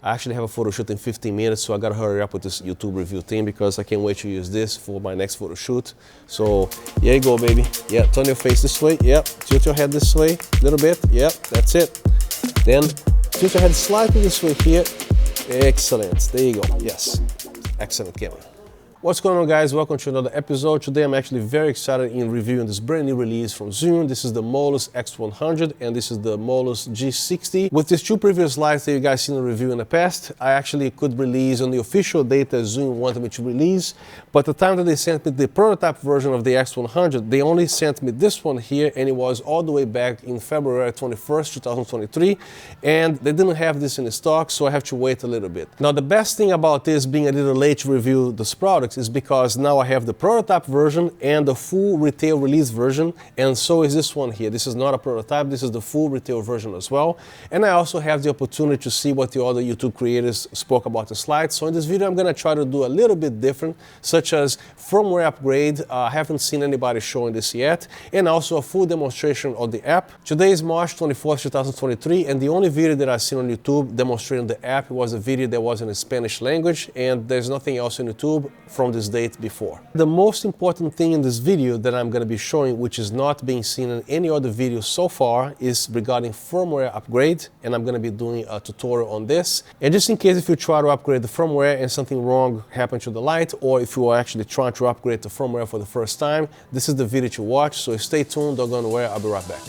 I actually have a photo shoot in 15 minutes, so I gotta hurry up with this YouTube review thing because I can't wait to use this for my next photo shoot. So here you go, baby. Yeah, turn your face this way. Yep, tilt your head this way a little bit. Yep, that's it. Then tilt your head slightly this way here. Excellent. There you go. Yes. Excellent camera. What's going on, guys? Welcome to another episode. Today I'm actually very excited in reviewing this brand new release from Zhiyun. This is the Molus X100 and this is the Molus G60. With these two previous lights that you guys seen in the review in the past, I actually could release on the official date that Zhiyun wanted me to release, but the time that they sent me the prototype version of the X100, they only sent me this one here, and it was all the way back in February 21st, 2023, and they didn't have this in stock, so I have to wait a little bit. Now, the best thing about this being a little late to review this product is because now I have the prototype version and the full retail release version, and so is this one here. This is not a prototype, this is the full retail version as well. And I also have the opportunity to see what the other YouTube creators spoke about the slides. So in this video I'm going to try to do a little bit different, such as firmware upgrade. I haven't seen anybody showing this yet, and also a full demonstration of the app. Today is March 24th, 2023, and the only video that I've seen on YouTube demonstrating the app was a video that was in the Spanish language, and there's nothing else on YouTube from this date before. The most important thing in this video that I'm going to be showing, which is not being seen in any other video so far, is regarding firmware upgrade, and I'm going to be doing a tutorial on this. And just in case if you try to upgrade the firmware and something wrong happened to the light, or if you are actually trying to upgrade the firmware for the first time, this is the video to watch, so stay tuned, don't go anywhere, I'll be right back.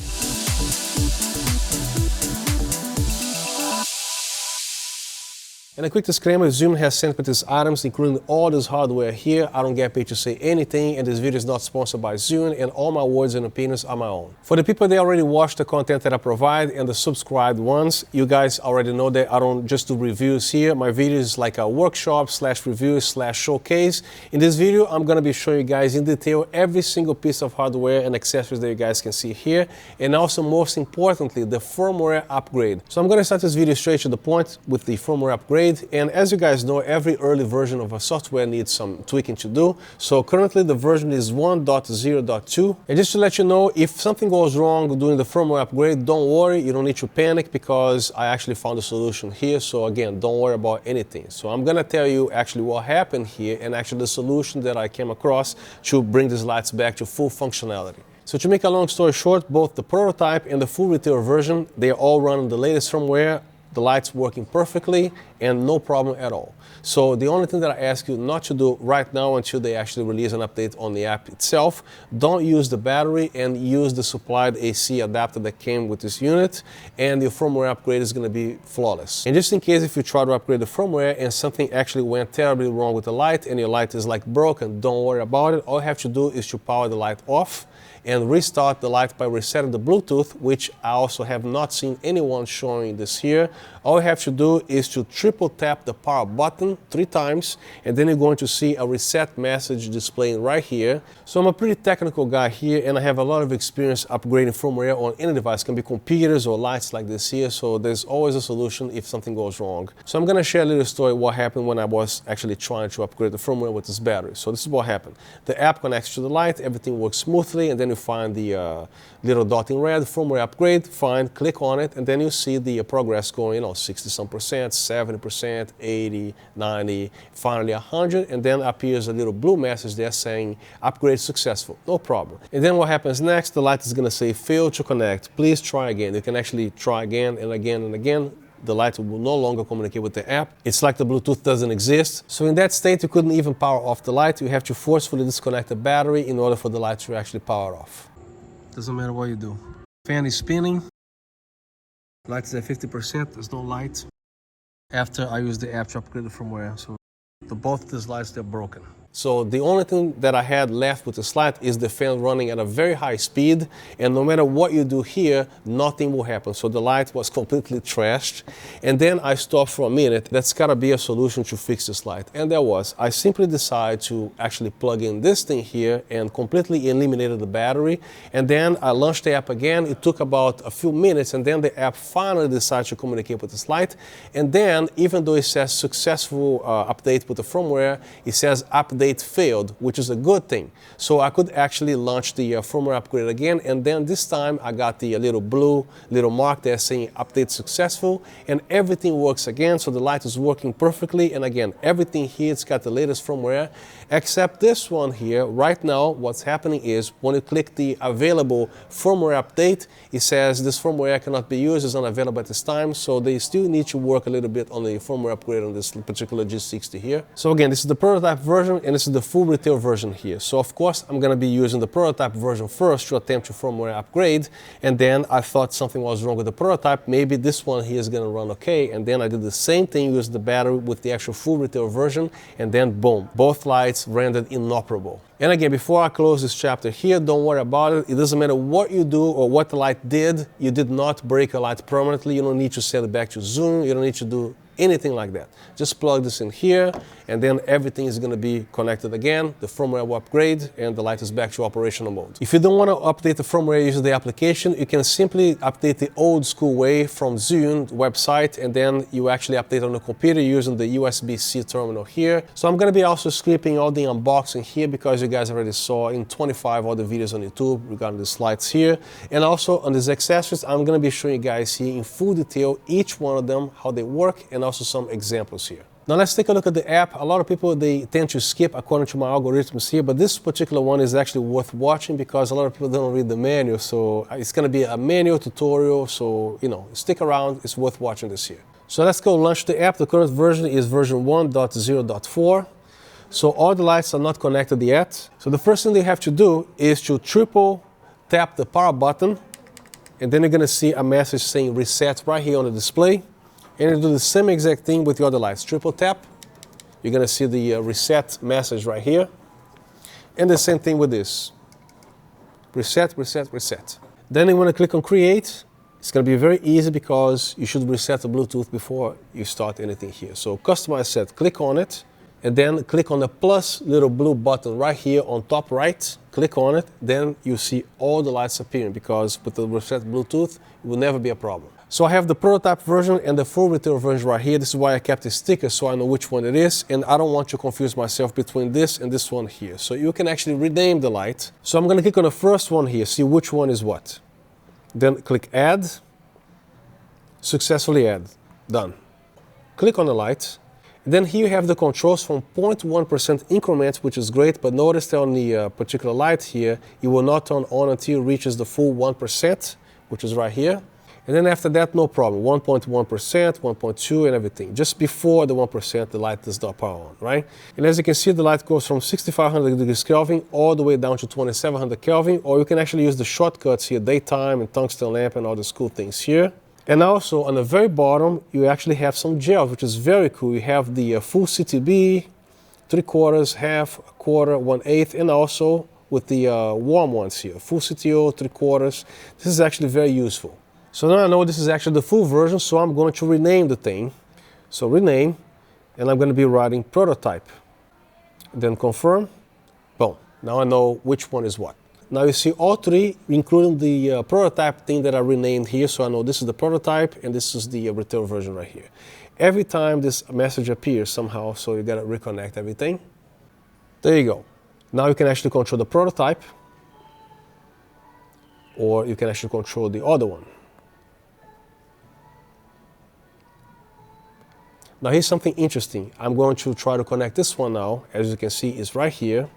And a quick disclaimer, Zhiyun has sent me these items, including all this hardware here. I don't get paid to say anything, and this video is not sponsored by Zhiyun, and all my words and opinions are my own. For the people that already watch the content that I provide and the subscribed ones, you guys already know that I don't just do reviews here. My video is like a workshop slash review slash showcase. In this video, I'm going to be showing you guys in detail every single piece of hardware and accessories that you guys can see here, and also most importantly, the firmware upgrade. So I'm going to start this video straight to the point with the firmware upgrade. And as you guys know, every early version of a software needs some tweaking to do. So currently the version is 1.0.2. And just to let you know, if something goes wrong during the firmware upgrade, don't worry, you don't need to panic because I actually found a solution here. So again, don't worry about anything. So I'm gonna tell you actually what happened here and actually the solution that I came across to bring these lights back to full functionality. So to make a long story short, both the prototype and the full retail version, they all run on the latest firmware. The light's working perfectly and no problem at all. So the only thing that I ask you not to do right now until they actually release an update on the app itself, don't use the battery and use the supplied AC adapter that came with this unit, and your firmware upgrade is going to be flawless. And just in case if you try to upgrade the firmware and something actually went terribly wrong with the light and your light is like broken, don't worry about it. All you have to do is to power the light off and restart the light by resetting the Bluetooth, which I also have not seen anyone showing this here. All you have to do is to triple tap the power button 3 times, and then you're going to see a reset message displaying right here. So I'm a pretty technical guy here, and I have a lot of experience upgrading firmware on any device. It can be computers or lights like this here, so there's always a solution if something goes wrong. So I'm gonna share a little story what happened when I was actually trying to upgrade the firmware with this battery. So this is what happened. The app connects to the light, everything works smoothly, and then you find the little dot in red, firmware upgrade, fine, click on it, and then you see the progress going, 60-some percent, 70%, 80, 90, finally 100, and then appears a little blue message there saying upgrade successful, no problem. And then what happens next, the light is gonna say fail to connect, please try again. You can actually try again and again and again. The light will no longer communicate with the app. It's like the Bluetooth doesn't exist. So in that state, you couldn't even power off the light. You have to forcefully disconnect the battery in order for the light to actually power off. Doesn't matter what you do. Fan is spinning. Light is at 50%, there's no light. After I use the app to upgrade it firmware, so both of these lights, they're broken. So the only thing that I had left with this light is the fan running at a very high speed, and no matter what you do here, nothing will happen. So the light was completely trashed, and then I stopped for a minute. That's gotta be a solution to fix this light, and there was. I simply decided to actually plug in this thing here and completely eliminated the battery, and then I launched the app again. It took about a few minutes, and then the app finally decided to communicate with this light, and then even though it says successful update with the firmware, it says update update failed, which is a good thing. So I could actually launch the firmware upgrade again, and then this time I got the little blue mark there saying update successful, and everything works again. So the light is working perfectly, and again, everything here, it's got the latest firmware, except this one here. Right now, what's happening is when you click the available firmware update, it says this firmware cannot be used, it's unavailable at this time, so they still need to work a little bit on the firmware upgrade on this particular G60 here. So again, this is the prototype version, and this is the full retail version here. So of course, I'm gonna be using the prototype version first to attempt to firmware upgrade, and then I thought something was wrong with the prototype, maybe this one here is gonna run okay, and then I did the same thing, used the battery with the actual full retail version, and then boom, both lights rendered inoperable. And again, before I close this chapter here, don't worry about it. It doesn't matter what you do or what the light did. You did not break a light permanently. You don't need to send it back to Zhiyun. You don't need to do anything like that. Just plug this in here, and then everything is going to be connected again. The firmware will upgrade, and the light is back to operational mode. If you don't want to update the firmware using the application, you can simply update the old school way from Zhiyun website, and then you actually update on the computer using the USB-C terminal here. So I'm going to be also skipping all the unboxing here because you guys already saw in 25 other videos on YouTube regarding these lights here. And also on these accessories, I'm going to be showing you guys here in full detail each one of them, how they work, and also some examples here. Now let's take a look at the app. A lot of people, they tend to skip according to my algorithms here, but this particular one is actually worth watching because a lot of people don't read the manual. So it's going to be a manual tutorial. So, you know, stick around. It's worth watching this here. So let's go launch the app. The current version is version 1.0.4. So all the lights are not connected yet. So the first thing they have to do is to triple tap the power button, and then you're going to see a message saying reset right here on the display. And you do the same exact thing with the other lights. Triple tap, you're going to see the reset message right here. And the same thing with this. Reset, reset, reset. Then you want to click on create. It's going to be very easy because you should reset the Bluetooth before you start anything here. So customize set, click on it, and then click on the plus little blue button right here on top right. Click on it, then you see all the lights appearing because with the reset Bluetooth, it will never be a problem. So I have the prototype version and the full retail version right here. This is why I kept the sticker so I know which one it is, and I don't want to confuse myself between this and this one here. So you can actually rename the light. So I'm going to click on the first one here, see which one is what. Then click add, successfully add, done. Click on the light. Then here you have the controls from 0.1% increment, which is great, but notice that on the particular light here, it will not turn on until it reaches the full 1%, which is right here. And then after that, no problem, 1.1%, 1.2 and everything. Just before the 1%, the light does not power on, right? And as you can see, the light goes from 6500 degrees Kelvin all the way down to 2700 Kelvin, or you can actually use the shortcuts here, daytime and tungsten lamp and all these cool things here. And also on the very bottom, you actually have some gels, which is very cool. You have the full CTB, 3/4, half, 1/4, 1/8, and also with the warm ones here, full CTO, 3/4. This is actually very useful. So now I know this is actually the full version, so I'm going to rename the thing. So rename, and I'm going to be writing prototype. Then confirm, boom. Now I know which one is what. Now you see all three, including the prototype thing that I renamed here, so I know this is the prototype and this is the retail version right here. Every time this message appears somehow, so you gotta reconnect everything. There you go. Now you can actually control the prototype, or you can actually control the other one. Now here's something interesting. I'm going to try to connect this one now. As you can see, it's right here.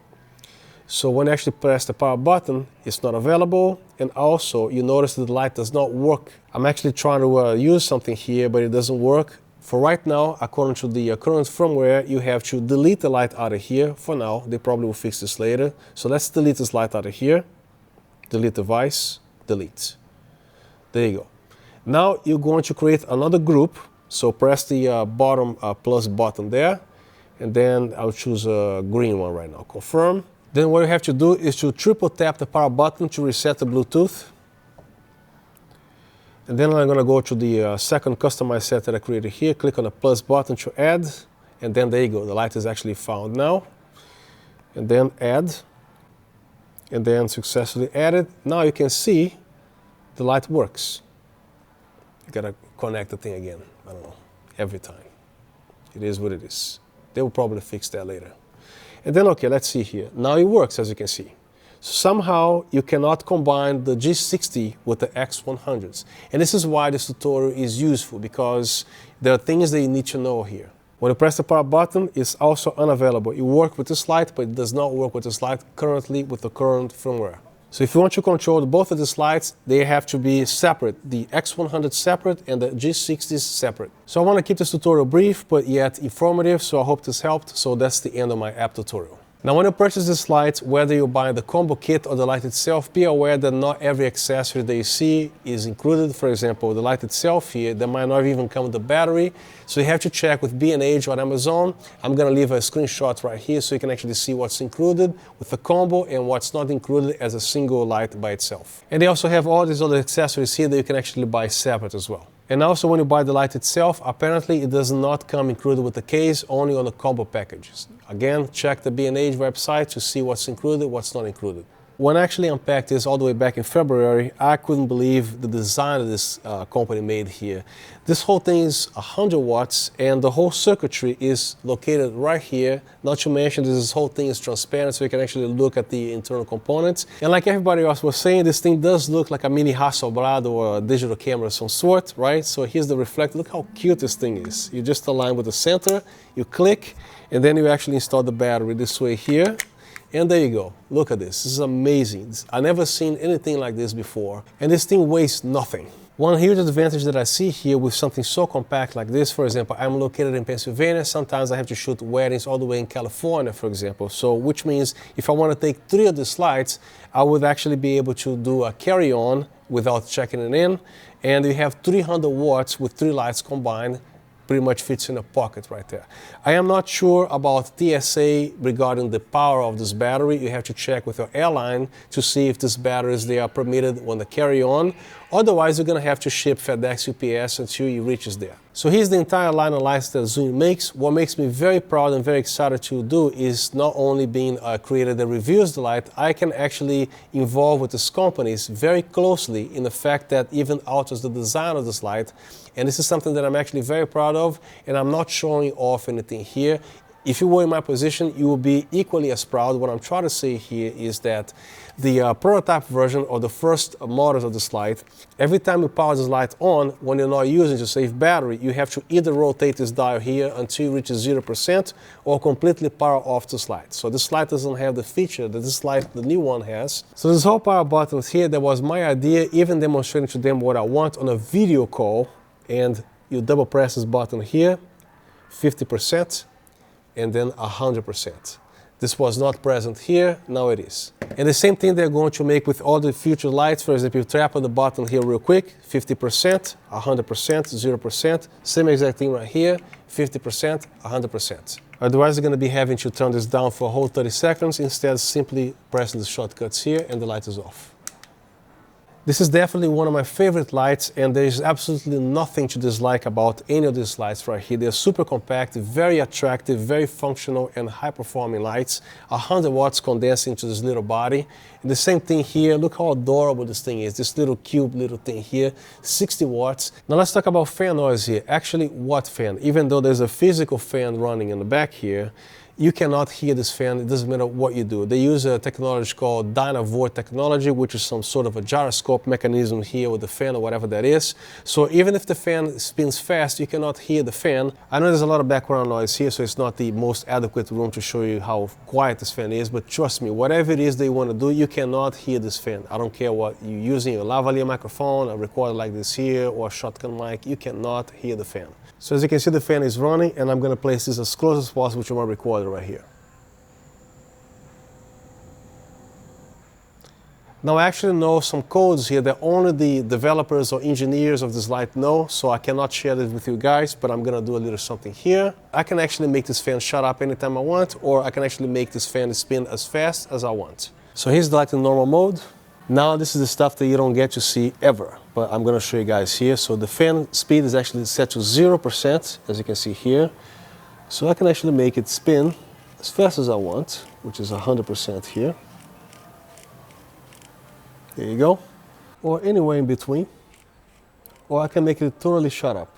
So when I actually press the power button, it's not available. And also, you notice that the light does not work. I'm actually trying to use something here, but it doesn't work. For right now, according to the current firmware, you have to delete the light out of here for now. They probably will fix this later. So let's delete this light out of here. Delete device, delete. There you go. Now you're going to create another group. So press the bottom plus button there, and then I'll choose a green one right now, confirm. Then what you have to do is to triple tap the power button to reset the Bluetooth. And then I'm gonna go to the second customized set that I created here, click on the plus button to add, and then there you go, the light is actually found now. And then add, and then successfully added. Now you can see the light works. You gotta connect the thing again. I don't know, every time. It is what it is. They will probably fix that later. And then, okay, let's see here. Now it works, as you can see. Somehow you cannot combine the G60 with the X100s. And this is why this tutorial is useful, because there are things that you need to know here. When you press the power button, it's also unavailable. It works with this light, but it does not work with this light currently with the current firmware. So if you want to control both of these lights, they have to be separate. The X100 separate and the G60 separate. So I want to keep this tutorial brief, but yet informative, so I hope this helped. So that's the end of my app tutorial. Now when you purchase this light, whether you buy the combo kit or the light itself, be aware that not every accessory that you see is included. For example, the light itself here, that might not even come with the battery. So you have to check with B&H or Amazon. I'm going to leave a screenshot right here so you can actually see what's included with the combo and what's not included as a single light by itself. And they also have all these other accessories here that you can actually buy separate as well. And also when you buy the light itself, apparently it does not come included with the case, only on the combo packages. Again, check the B&H website to see what's included, what's not included. When I actually unpacked this all the way back in February, I couldn't believe the design that this company made here. This whole thing is 100 watts and the whole circuitry is located right here. Not to mention this whole thing is transparent, so you can actually look at the internal components. And like everybody else was saying, this thing does look like a mini Hasselblad or a digital camera of some sort, right? So here's the reflector. Look how cute this thing is. You just align with the center, you click, and then you actually install the battery this way here. And there you go. Look at this. This is amazing. I've never seen anything like this before. And this thing weighs nothing. One huge advantage that I see here with something so compact like this, for example, I'm located in Pennsylvania. Sometimes I have to shoot weddings all the way in California, for example. So, which means if I want to take 3 of these lights, I would actually be able to do a carry-on without checking it in. And you have 300 watts with 3 lights combined. Pretty much fits in a pocket right there. I am not sure about TSA regarding the power of this battery. You have to check with your airline to see if these batteries they are permitted when they carry on. Otherwise, you're going to have to ship FedEx UPS until it reaches there. So here's the entire line of lights that Zhiyun makes. What makes me very proud and very excited to do is not only being a creator that reviews the light, I can actually involve with these companies very closely in the fact that even alters the design of this light. And this is something that I'm actually very proud of, and I'm not showing off anything here. If you were in my position, you would be equally as proud. What I'm trying to say here is that the prototype version or the first models of this light, every time you power this light on, when you're not using to save battery, you have to either rotate this dial here until it reaches 0% or completely power off this light. So this light doesn't have the feature that this light, the new one, has. So this whole power button here, that was my idea, even demonstrating to them what I want on a video call. And you double press this button here, 50%. And then 100%. This was not present here, now it is. And the same thing they're going to make with all the future lights. For example, you tap on the button here real quick, 50%, 100%, 0%. Same exact thing right here, 50%, 100%. Otherwise, you're going to be having to turn this down for a whole 30 seconds, instead simply pressing the shortcuts here and the light is off. This is definitely one of my favorite lights, and there is absolutely nothing to dislike about any of these lights right here. They're super compact, very attractive, very functional and high-performing lights. 100 watts condensed into this little body. And the same thing here. Look how adorable this thing is. This little cube little thing here, 60 watts. Now let's talk about fan noise here. Actually, what fan? Even though there's a physical fan running in the back here, you cannot hear this fan. It doesn't matter what you do. They use a technology called Dynavore technology, which is some sort of a gyroscope mechanism here with the fan or whatever that is. So even if the fan spins fast, you cannot hear the fan. I know there's a lot of background noise here, so it's not the most adequate room to show you how quiet this fan is, but trust me, whatever it is they want to do, you cannot hear this fan. I don't care what you're using, a lavalier microphone, a recorder like this here, or a shotgun mic, you cannot hear the fan. So as you can see, the fan is running, and I'm going to place this as close as possible to my recorder right here. Now I actually know some codes here that only the developers or engineers of this light know, so I cannot share this with you guys, but I'm going to do a little something here. I can actually make this fan shut up anytime I want, or I can actually make this fan spin as fast as I want. So here's the light in normal mode. Now this is the stuff that you don't get to see ever, but I'm going to show you guys here. So the fan speed is actually set to 0%, as you can see here. So I can actually make it spin as fast as I want, which is 100% here. There you go. Or anywhere in between. Or I can make it totally shut up.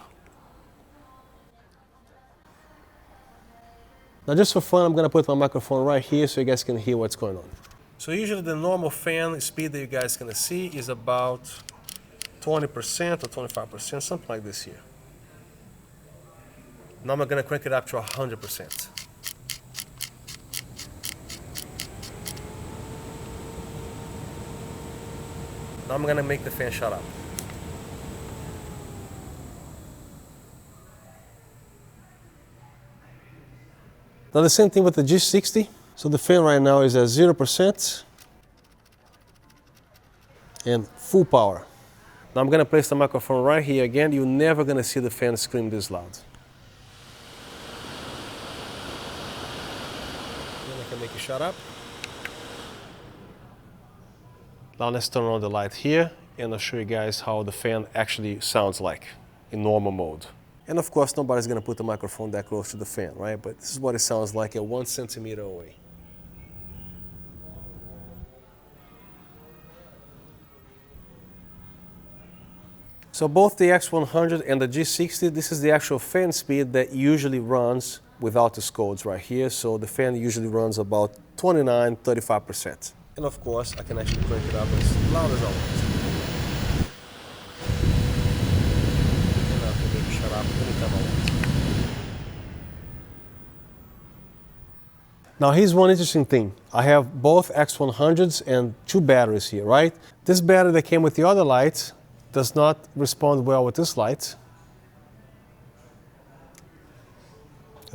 Now just for fun, I'm gonna put my microphone right here so you guys can hear what's going on. So usually the normal fan speed that you guys gonna see is about 20% or 25%, something like this here. Now I'm gonna crank it up to 100%. Now I'm gonna make the fan shut up. Now the same thing with the G60. So the fan right now is at 0% and full power. Now I'm gonna place the microphone right here again. You're never gonna see the fan scream this loud. Then I can make it shut up. Now let's turn on the light here and I'll show you guys how the fan actually sounds like in normal mode. And of course, nobody's gonna put the microphone that close to the fan, right? But this is what it sounds like at 1 centimeter away. So both the X100 and the G60, this is the actual fan speed that usually runs without the codes right here. So the fan usually runs about 29–35%. And of course, I can actually crank it up as loud as I want. And I can make it shut up anytime I want. Now here's one interesting thing. I have both X100s and 2 batteries here, right? This battery that came with the other light does not respond well with this light.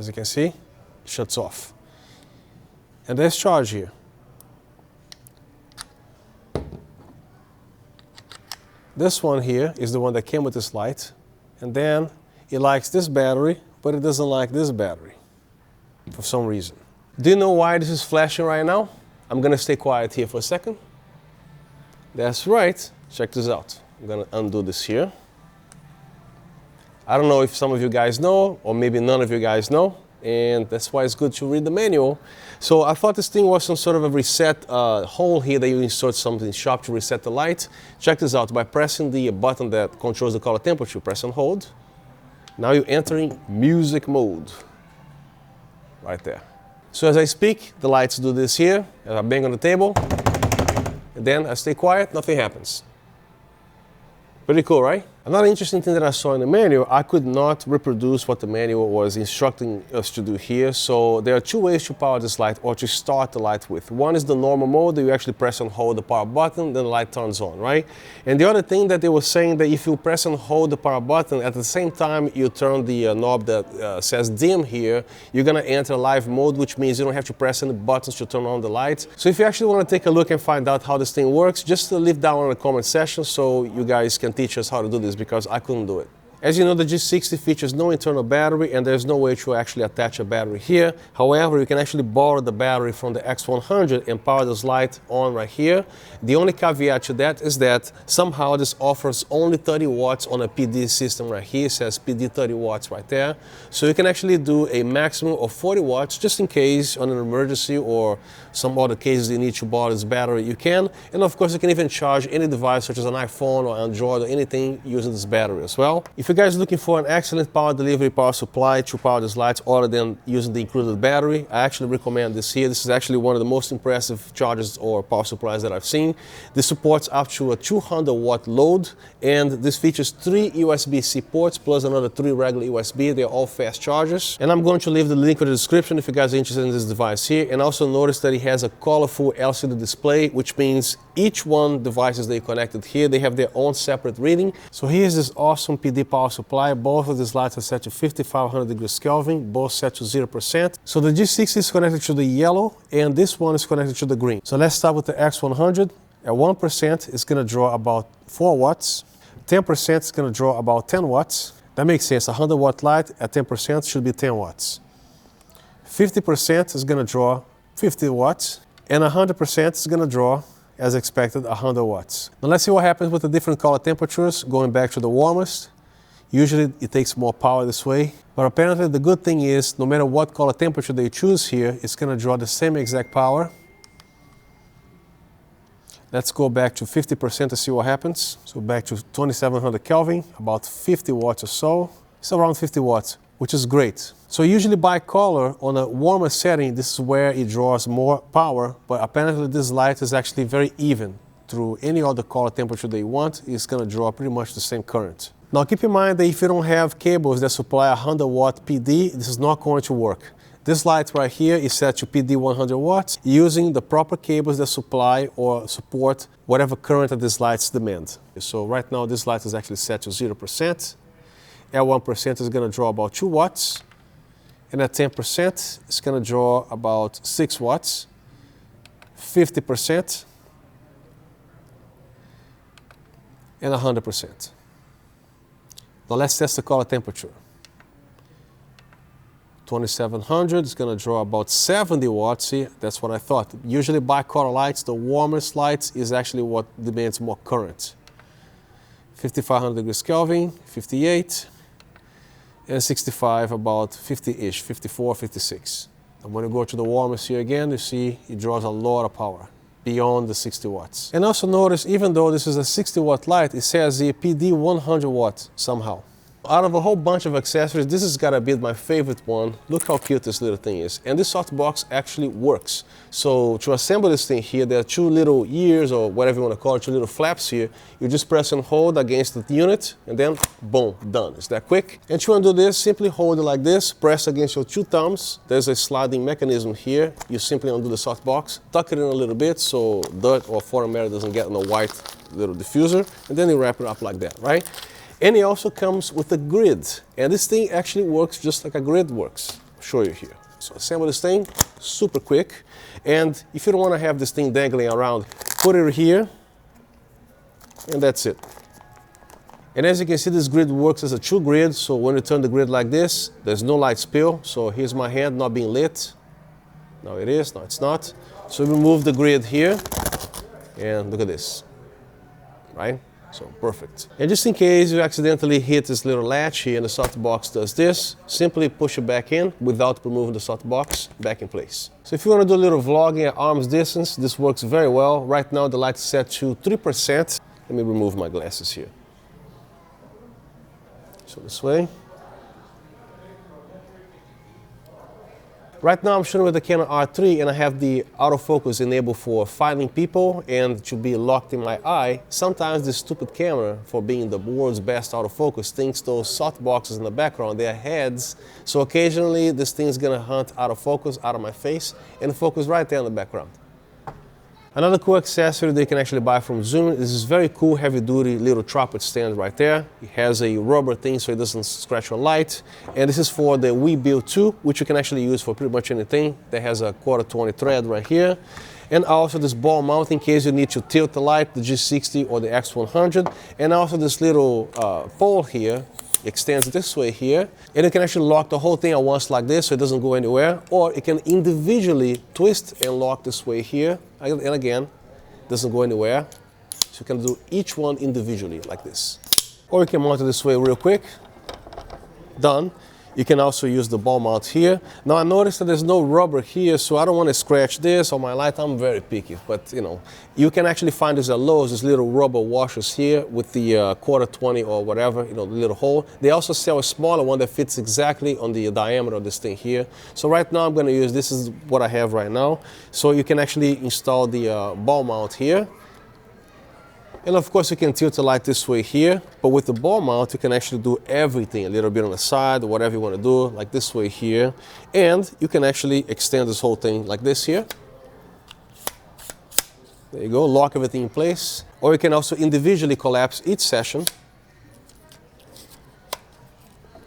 As you can see, it shuts off. And there's charge here. This one here is the one that came with this light. And then it likes this battery, but it doesn't like this battery for some reason. Do you know why this is flashing right now? I'm gonna stay quiet here for a second. That's right, check this out. I'm gonna undo this here. I don't know if some of you guys know, or maybe none of you guys know, and that's why it's good to read the manual. So I thought this thing was some sort of a reset hole here that you insert something sharp to reset the light. Check this out, by pressing the button that controls the color temperature, press and hold. Now you're entering music mode, right there. So as I speak, the lights do this here, and I bang on the table, and then I stay quiet, nothing happens. Pretty cool, right? Another interesting thing that I saw in the manual, I could not reproduce what the manual was instructing us to do here. So there are 2 ways to power this light or to start the light with. One is the normal mode that you actually press and hold the power button, then the light turns on, right? And the other thing that they were saying that if you press and hold the power button, at the same time you turn the knob that says dim here, you're gonna enter live mode, which means you don't have to press any buttons to turn on the light. So if you actually wanna take a look and find out how this thing works, just leave down in the comment section so you guys can teach us how to do this, because I couldn't do it. As you know, the G60 features no internal battery and there's no way to actually attach a battery here. However, you can actually borrow the battery from the X100 and power this light on right here. The only caveat to that is that somehow this offers only 30 watts on a PD system right here. It says PD 30 watts right there. So you can actually do a maximum of 40 watts just in case on an emergency or some other cases you need to borrow this battery, you can. And of course, you can even charge any device such as an iPhone or Android or anything using this battery as well. If you guys are looking for an excellent power delivery power supply to power these lights other than using the included battery, I actually recommend this here. This is actually one of the most impressive chargers or power supplies that I've seen. This supports up to a 200 watt load, and this features 3 USB-C ports plus another 3 regular USB. They're all fast chargers. And I'm going to leave the link in the description if you guys are interested in this device here. And also notice that it has a colorful LCD display, which means each one devices that you connected here, they have their own separate reading. So here's this awesome PD power supply. Both of these lights are set to 5500 degrees Kelvin, both set to 0%. So the G60 is connected to the yellow and this one is connected to the green. So let's start with the X100. At 1%, it's going to draw about 4 watts. 10% is going to draw about 10 watts. That makes sense. A 100 watt light at 10% should be 10 watts. 50% is going to draw 50 watts. And 100% is going to draw, as expected, 100 watts. Now let's see what happens with the different color temperatures. Going back to the warmest, usually it takes more power this way. But apparently the good thing is, no matter what color temperature they choose here, it's going to draw the same exact power. Let's go back to 50% to see what happens. So back to 2700 Kelvin, about 50 watts or so. It's around 50 watts. which is great. So usually bicolor on a warmer setting, this is where it draws more power, but apparently this light is actually very even. Through any other color temperature that you want, it's going to draw pretty much the same current. Now keep in mind that if you don't have cables that supply 100 watt PD, this is not going to work. This light right here is set to PD 100 watts using the proper cables that supply or support whatever current that these lights demand. So right now this light is actually set to 0%. At 1% is going to draw about 2 watts. And at 10% it's going to draw about 6 watts. 50%. And 100%. Now let's test the color temperature. 2700 is going to draw about 70 watts. See, that's what I thought. Usually bicolor lights, the warmest lights is actually what demands more current. 5500 degrees Kelvin, 58, and 65 about 50-ish, 54, 56. And when you go to the warmest here again, you see it draws a lot of power beyond the 60 watts. And also notice, even though this is a 60 watt light, it says here PD 100 watts somehow. Out of a whole bunch of accessories, this has got to be my favorite one. Look how cute this little thing is. And this softbox actually works. So to assemble this thing here, there are 2 little ears, or whatever you want to call it, 2 little flaps here. You just press and hold against the unit, and then boom, done. It's that quick. And to undo this, simply hold it like this, press against your 2 thumbs. There's a sliding mechanism here. You simply undo the softbox, tuck it in a little bit so dirt or foreign matter doesn't get in the white little diffuser, and then you wrap it up like that, right? And it also comes with a grid. And this thing actually works just like a grid works. I'll show you here. So assemble this thing, super quick. And if you don't want to have this thing dangling around, put it here, and that's it. And as you can see, this grid works as a true grid. So when you turn the grid like this, there's no light spill. So here's my hand not being lit. Now it is, now it's not. So we move the grid here, and look at this, right? So perfect. And just in case you accidentally hit this little latch here and the softbox does this, simply push it back in without removing the softbox back in place. So if you want to do a little vlogging at arm's distance, this works very well. Right now the light is set to 3%. Let me remove my glasses here. So this way. Right now I'm shooting with the Canon R3 and I have the autofocus enabled for finding people and to be locked in my eye. Sometimes this stupid camera, for being the world's best autofocus, thinks those softboxes in the background, they're heads. So occasionally this thing is going to hunt out of focus, out of my face, and focus right there in the background. Another cool accessory that you can actually buy from Zhiyun is this very cool heavy-duty little tripod stand right there. It has a rubber thing so it doesn't scratch your light. And this is for the We Build 2, which you can actually use for pretty much anything. That has a 1/4-20 thread right here. And also this ball mount in case you need to tilt the light, the G60 or the X100. And also this little pole here extends this way here, and you can actually lock the whole thing at once like this so it doesn't go anywhere, or it can individually twist and lock this way here, and again, doesn't go anywhere. So you can do each one individually like this. Or you can mount it this way real quick. Done. You can also use the ball mount here. Now I noticed that there's no rubber here, so I don't want to scratch this on my light. I'm very picky, but you know, you can actually find this at Lowe's, these little rubber washers here with the 1/4-20 or whatever, you know, the little hole. They also sell a smaller one that fits exactly on the diameter of this thing here. So right now I'm going to use, this is what I have right now. So you can actually install the ball mount here. And of course you can tilt the light this way here, but with the ball mount you can actually do everything, a little bit on the side, or whatever you want to do, like this way here. And you can actually extend this whole thing like this here. There you go, lock everything in place. Or you can also individually collapse each session.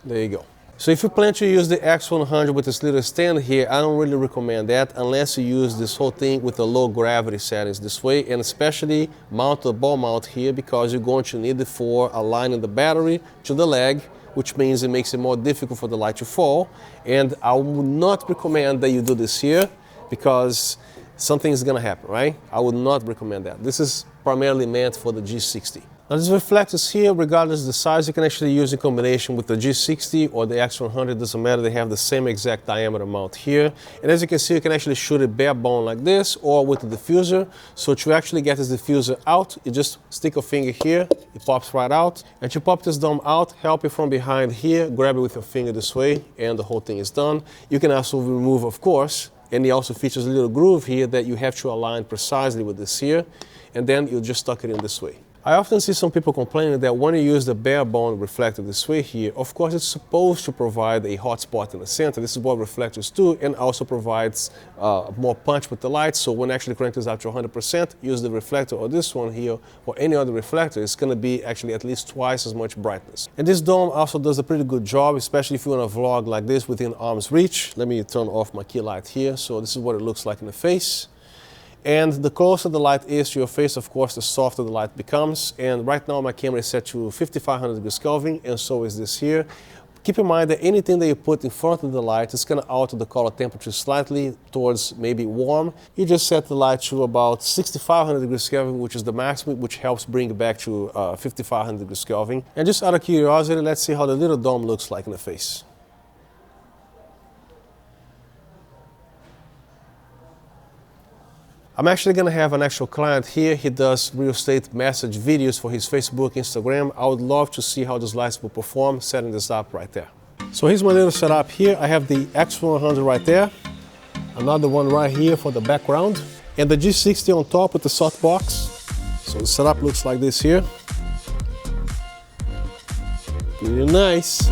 There you go. So if you plan to use the X100 with this little stand here, I don't really recommend that unless you use this whole thing with the low gravity settings this way, and especially mount the ball mount here because you're going to need it for aligning the battery to the leg, which means it makes it more difficult for the light to fall. And I would not recommend that you do this here because something is going to happen, right? I would not recommend that. This is primarily meant for the G60. Now these reflectors here, regardless of the size, you can actually use in combination with the G60 or the X100, doesn't matter, they have the same exact diameter mount here. And as you can see, you can actually shoot it bare bone like this or with the diffuser. So to actually get this diffuser out, you just stick a finger here, it pops right out. And to pop this dome out, help it from behind here, grab it with your finger this way, and the whole thing is done. You can also remove, of course, and it also features a little groove here that you have to align precisely with this here, and then you just tuck it in this way. I often see some people complaining that when you use the bare bone reflector this way here, of course it's supposed to provide a hot spot in the center. This is what reflectors do, and also provides more punch with the light. So when actually crank this out to 100%, use the reflector or this one here or any other reflector, it's going to be actually at least twice as much brightness. And this dome also does a pretty good job, especially if you want to vlog like this within arm's reach. Let me turn off my key light here. So this is what it looks like in the face. And the closer the light is to your face, of course, the softer the light becomes. And right now my camera is set to 5500 degrees Kelvin, and so is this here. Keep in mind that anything that you put in front of the light is going to alter the color temperature slightly towards maybe warm. You just set the light to about 6500 degrees Kelvin, which is the maximum, which helps bring it back to 5500 degrees Kelvin. And just out of curiosity, let's see how the little dome looks like in the face. I'm actually going to have an actual client here. He does real estate message videos for his Facebook, Instagram. I would love to see how these lights will perform setting this up right there. So here's my little setup here. I have the X100 right there. Another one right here for the background. And the G60 on top with the softbox. So the setup looks like this here. Really nice.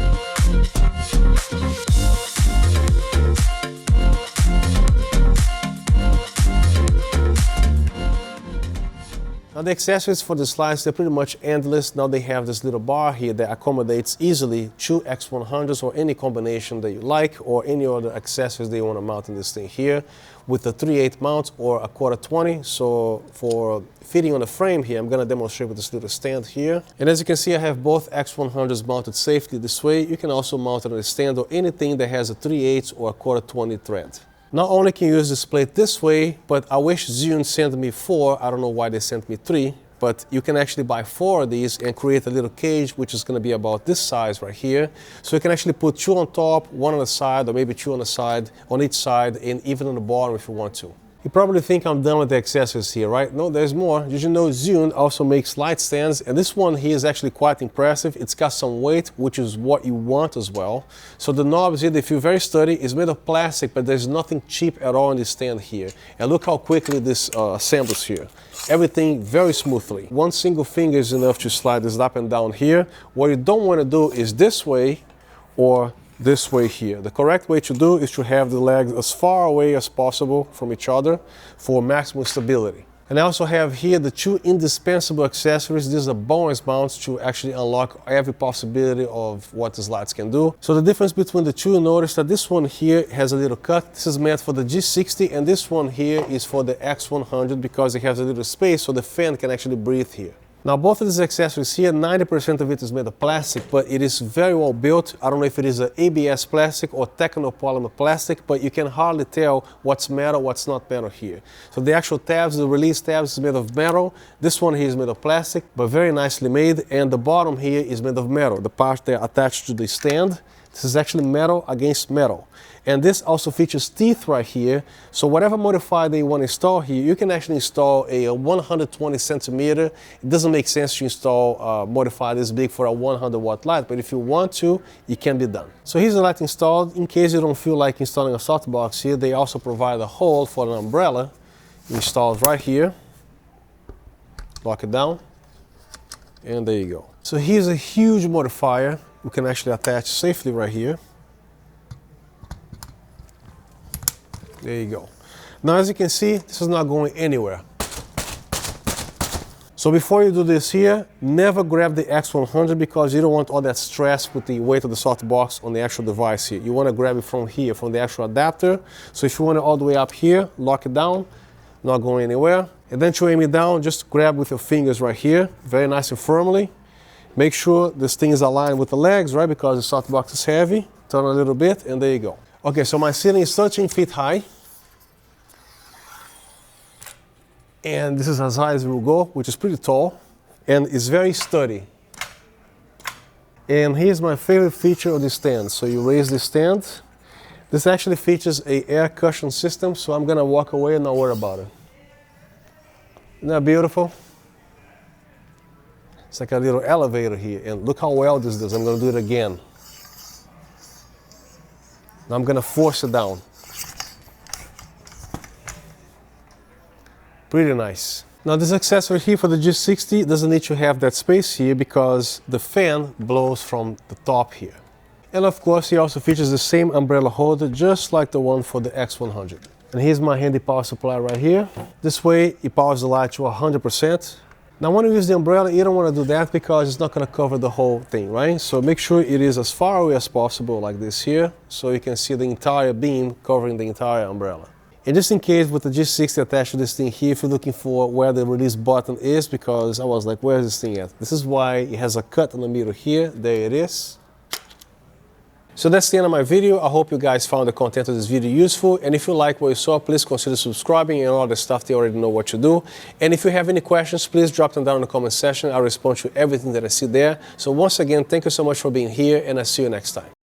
Now the accessories for the lights, they're pretty much endless. Now they have this little bar here that accommodates easily 2 X100s or any combination that you like, or any other accessories that you want to mount in this thing here, with a 3/8 mount or a 1/4-20. So for fitting on the frame here, I'm going to demonstrate with this little stand here. And as you can see, I have both X100s mounted safely this way. You can also mount it on a stand or anything that has a 3/8 or a 1/4-20 thread. Not only can you use this plate this way, but I wish Zhiyun sent me 4. I don't know why they sent me 3, but you can actually buy 4 of these and create a little cage, which is going to be about this size right here. So you can actually put 2 on top, 1 on the side, or maybe 2 on the side, on each side, and even on the bottom if you want to. You probably think I'm done with the accessories here, right? No, there's more. Did you know Zhiyun also makes light stands? And this one here is actually quite impressive. It's got some weight, which is what you want as well. So the knobs here, they feel very sturdy. It's made of plastic, but there's nothing cheap at all in this stand here. And look how quickly this assembles here. Everything very smoothly. One single finger is enough to slide this up and down here. What you don't want to do is this way or this way here. The correct way to do is to have the legs as far away as possible from each other for maximum stability. And I also have here the 2 indispensable accessories. These are Bowens mounts to actually unlock every possibility of what these lights can do. So the difference between the two, notice that this one here has a little cut. This is meant for the G60, and this one here is for the X100 because it has a little space so the fan can actually breathe here. Now both of these accessories here, 90% of it is made of plastic, but it is very well built. I don't know if it is an ABS plastic or technopolymer plastic, but you can hardly tell what's metal, what's not metal here. So the actual tabs, the release tabs is made of metal. This one here is made of plastic, but very nicely made. And the bottom here is made of metal. The part there attached to the stand, this is actually metal against metal. And this also features teeth right here. So whatever modifier that you want to install here, you can actually install a 120 centimeter. It doesn't make sense to install modifier this big for a 100 watt light, but if you want to, it can be done. So here's the light installed. In case you don't feel like installing a softbox here, they also provide a hole for an umbrella installed right here. Lock it down, and there you go. So here's a huge modifier we can actually attach safely right here. There you go. Now as you can see, this is not going anywhere. So before you do this here, never grab the X100 because you don't want all that stress with the weight of the softbox on the actual device here. You want to grab it from here, from the actual adapter. So if you want it all the way up here, lock it down, not going anywhere. And then to aim it down, just grab with your fingers right here, very nice and firmly. Make sure this thing is aligned with the legs, right, because the softbox is heavy. Turn a little bit, and there you go. Okay, so my ceiling is 13 feet high. And this is as high as it will go, which is pretty tall. and it's very sturdy. And here's my favorite feature of the stand. So you raise the stand. This actually features a air cushion system, so I'm gonna walk away and not worry about it. Isn't that beautiful? It's like a little elevator here, and look how well this does. I'm gonna do it again. Now I'm gonna force it down. Pretty nice. Now this accessory here for the G60 doesn't need to have that space here because the fan blows from the top here. And of course it also features the same umbrella holder just like the one for the X100. And here's my handy power supply right here. This way it powers the light to 100%. Now when you use the umbrella, you don't want to do that because it's not going to cover the whole thing, right? So make sure it is as far away as possible like this here, so you can see the entire beam covering the entire umbrella. And just in case with the G60 attached to this thing here, if you're looking for where the release button is, because I was like, where's this thing at? This is why it has a cut in the middle here. There it is. So that's the end of my video. I hope you guys found the content of this video useful. And if you like what you saw, please consider subscribing and all the stuff you already know what to do. And if you have any questions, please drop them down in the comment section. I'll respond to everything that I see there. So once again, thank you so much for being here, and I'll see you next time.